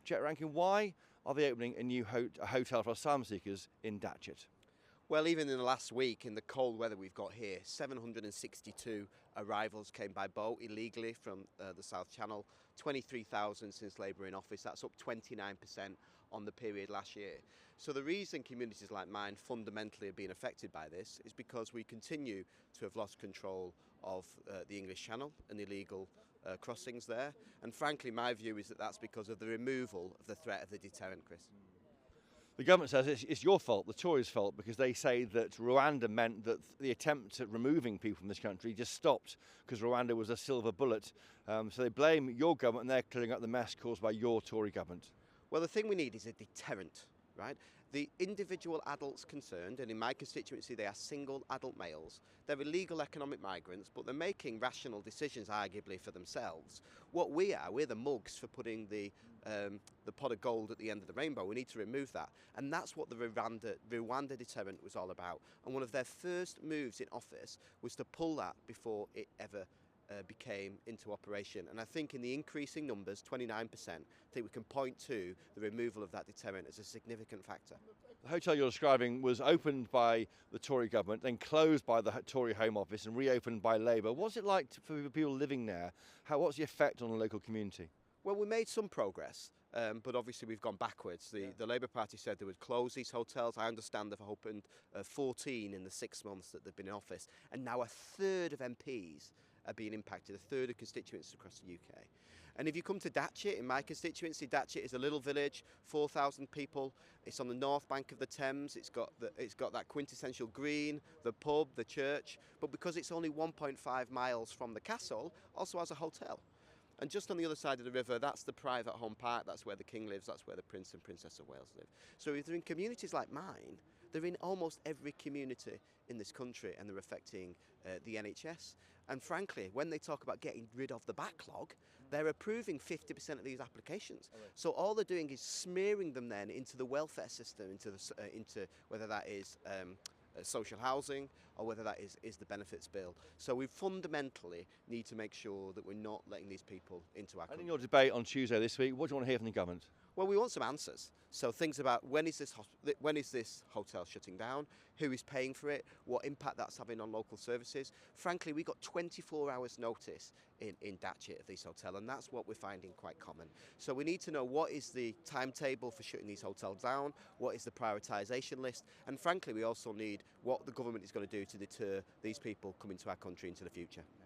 Jack Rankin, why are they opening a new hotel for asylum seekers in Datchet? Well, even in the last week, in the cold weather we've got here, 762 arrivals came by boat illegally from the South Channel, 23,000 since Labour in office. That's up 29% on the period last year. So the reason communities like mine fundamentally are being affected by this is because we continue to have lost control of the English Channel and illegal crossings there. And frankly, my view is that that's because of the removal of the threat of the deterrent, Chris. The government says it's your fault, the Tories' fault, because they say that Rwanda meant that the attempt at removing people from this country just stopped because Rwanda was a silver bullet. So they blame your government and they're clearing up the mess caused by your Tory government. Well, the thing we need is a deterrent, right? The individual adults concerned, and in my constituency they are single adult males, they're illegal economic migrants, but they're making rational decisions arguably for themselves. What we're the mugs for putting the pot of gold at the end of the rainbow. We need to remove that. And that's what the Rwanda deterrent was all about. And one of their first moves in office was to pull that before it ever became into operation. And I think in the increasing numbers, 29%, I think we can point to the removal of that deterrent as a significant factor. The hotel you're describing was opened by the Tory government, then closed by the Tory Home Office and reopened by Labour. What's it like for people living there? What's the effect on the local community? Well, we made some progress, but obviously we've gone backwards. The Labour Party said they would close these hotels. I understand they've opened 14 in the 6 months that they've been in office, and now a third of MPs are being impacted, a third of constituents across the UK. And if you come to Datchet, in my constituency, Datchet is a little village, 4,000 people. It's on the north bank of the Thames. It's got that quintessential green, the pub, the church, but because it's only 1.5 miles from the castle, also has a hotel. And just on the other side of the river, that's the private home park, that's where the King lives, that's where the Prince and Princess of Wales live. So if they're in communities like mine, they're in almost every community in this country and they're affecting the NHS. And frankly, when they talk about getting rid of the backlog, they're approving 50% of these applications. So all they're doing is smearing them then into the welfare system, into whether that is social housing or whether that is the benefits bill. So we fundamentally need to make sure that we're not letting these people into our country. And in your debate on Tuesday this week, what do you want to hear from the government? Well, we want some answers. So things about when is this hotel shutting down, who is paying for it, what impact that's having on local services. Frankly, we got 24 hours notice in Datchet of this hotel, and that's what we're finding quite common. So we need to know what is the timetable for shutting these hotels down, what is the prioritisation list, and frankly, we also need what the government is going to do to deter these people coming to our country into the future.